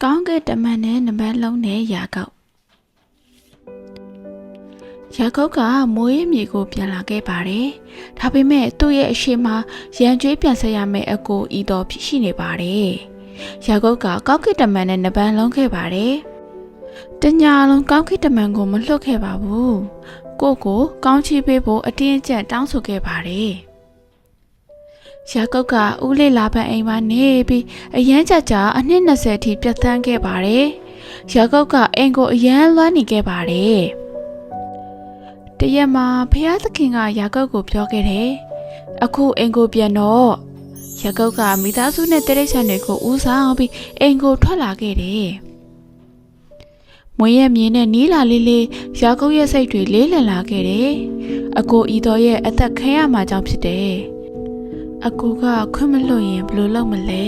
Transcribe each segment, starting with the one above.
ကောင်းကင်တမန်နဲ့နံပါတ်လုံးနဲ့ယာကုပ်ကမိုးရမြေကိုပြန်လာခဲ့ပါတယ်။ဒါပေမဲ့သူ့ရဲ့အရှိမရန်ကျွေးပြန်ဆက်ရမယ့်အကိုဤတော်ဖြစ်ရှိနေပါတယ်။ယာကုပ်ကကောင်းကင်တမန်နဲ့နံပါတ်လုံးခဲ့ပါတယ်။တညာလုံးကောင်းကင်တမန်ကိုမလွတ်ခဲ့ပါဘူး။ကိုကောင်းချီးပေးဖို့အတင်းအကျပ်တောင်းဆိုခဲ့ပါတယ်။ယာကုပ်ကဦးလေးလာပန်အိမ်မှာနေပြီးအရန်ကြာအနှစ်20အထိပြတ်သန်းခဲ့ပါတယ်။ယာကုပ်ကအိမ်ကိုအရန်လွှမ်းနေခဲ့ပါတယ်။တရက်မှာဖျားသခင်ကယာကုပ်ကိုပြောခဲ့တယ်။အခုအိမ်ကိုပြန်တော့ယာကုပ်ကမိသားစုနဲ့တိရစ္ဆာန်တွေကိုဦးဆောင်ပြီးအိမ်ကိုထွက်လာခဲ့တယ်။မွေးရဲ့မြင်းနဲ့နီးလာလေးယာကုပ်ရဲ့စိတ်တွေလေးလံလာခဲ့တယ်။အကိုဤတော်ရဲ့အသက်ခံရမှာကြောင့်ဖြစ်တယ်။အကူကခွင့်မလွတ်ရင်ဘယ်လိုလုပ်မလဲ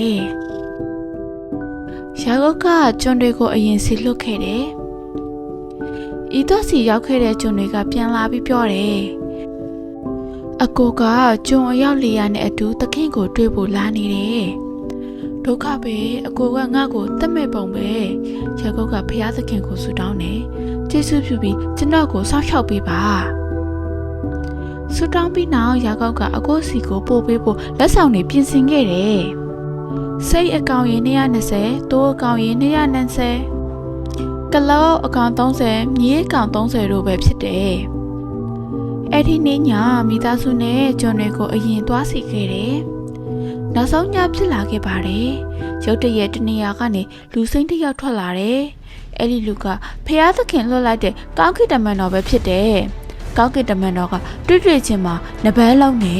ယာကုပ်ကကျွန်းတွေကိုအရင်စီလွတ်ခဲ့တယ်ဤတော့စီရောက်ခဲ့တဲ့ကျွန်းတွေကပြန်လာပြီးပြောတယ်အကူကကျွန်းအရောက်400နဲ့အတူသခင်ကိုတွေ့ဖို့လာနေတယ်ဒုက္ခပဲအကူကငါ့ကိုတတ်မဲ့ပုံပဲယာကုပ်ကဖျားသခင်ကိုဆုတောင်းတယ်ကျေးဇူးပြုပြီးကျွန်တော်ကိုစောင့်ရှောက်ပေးပါဆူတောင်းပြီးနောက်ယာကုပ်ကအကိုစီကိုပို့ပေးဖို့လက်ဆောင်တွေပြင်ဆင်ခဲ့တယ်။စိတ်အကောင်ရင်220တိုးအကောင်ရင်220ကလောအကောင်30မြေးအကောင်30တို့ပဲဖြစ်တယ်။အဲ့ဒီနေ့ညမိသားစုနဲ့ကျွန်တွေကိုအရင်သွားစီခဲ့တယ်။နောက်ဆုံးညဖြစ်လာခဲ့ပါတယ်။ရုတ်တရက်တနေရာကနေလူစိမ့်တစ်ယောက်ထွက်လာတယ်။အဲ့ဒီလူကဖျားသခင်လွှတ်လိုက်တဲ့ကောင်းကင်တမန်တော်ပဲဖြစ်တယ်။ကောင်းကင်တမန်တော်ကတွေ့ချင်းမှာနဘဲလုံးနေ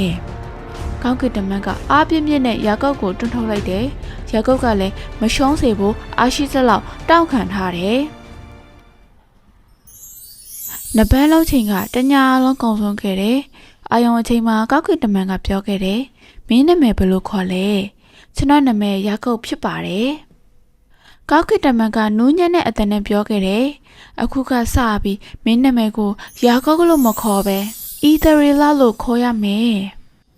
ကောင်းကင်တမန်ကအားပြင်းပြင်းနဲ့ယာကုပ်ကိုတွန်းထုတ်လိုက်တယ်ယာကုပ်ကလည်းမရှုံးစေဖို့အားရှိစလောက်တောက်ခံထားတယ်နဘဲလုံးချိန်ကတညာလုံးကုံဆုံးခဲ့တယ်အာယုံအချိန်မှာကောင်းကင်တမန်ကပြောခဲ့တယ်မင်းနာမည်ဘယ်လိုခေါ်လဲကျွန်တော်နာမည်ယာကုပ်ဖြစ်ပါတယ်ကောက်ကင်တမန်ကနူးညံ့တဲ့အတန်နဲ့ပြောခဲ့တယ်။အခုကစပြီးမင်းနာမည်ကိုယာကုပ်လို့မခေါ်ပဲအီသရီလာလို့ခေါ်ရမယ်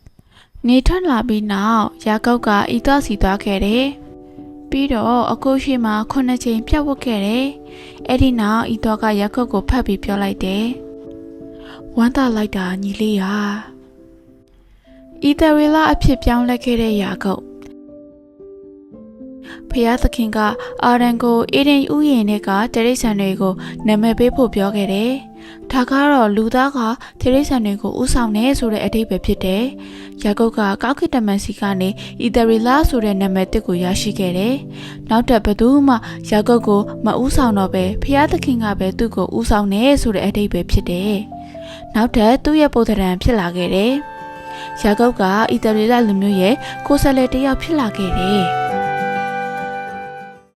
။နေထွက်လာပြီးနောက်ယာကုပ်ကအီသွားစီသွားခဲ့တယ်။ပြီးတော့အကိုရှိမှ9ချိန်ပြတ်ဝတ်ခဲ့တယ်။အဲ့ဒီနောက်အီသွားကယာကုပ်ကိုဖတ်ပြီးပြောလိုက်တယ်။ဝမ်းသာလိုက်တာညီလေးရာ။အီသရီလာအဖြစ်ပြောင်းလဲခဲ့တဲ့ယာကုပ်ဖျားသခင်ကအာရန်ကိုအေဒင်ဥယျာဉ်ထဲကတိရစ္ဆာန်တွေကိုနာမည်ပေးဖို့ပြောခဲ့တယ်။ဒါကတော့လူသားကတိရစ္ဆာန်တွေကိုဥဆောင်နေဆိုတဲ့အဓိပ္ပာယ်ဖြစ်တယ်။ယာကုပ်ကကောက်ကင်တမန်စီကနေအီသရီလာဆိုတဲ့နာမည်တစ်ကိုရရှိခဲ့တယ်။နောက်ထပ်ဘယ်သူမှယာကုပ်ကိုမဥဆောင်တော့ပဲဖျားသခင်ကပဲသူ့ကိုဥဆောင်နေဆိုတဲ့အဓိပ္ပာယ်ဖြစ်တယ်။နောက်ထပ်သူ့ရဲ့ပုံသဏ္ဍာန်ဖြစ်လာခဲ့တယ်။ယာကုပ်ကအီသရီလာလူမျိုးရဲ့ကိုယ်စားလှယ်တစ်ယောက်ဖြစ်လာခဲ့တယ်။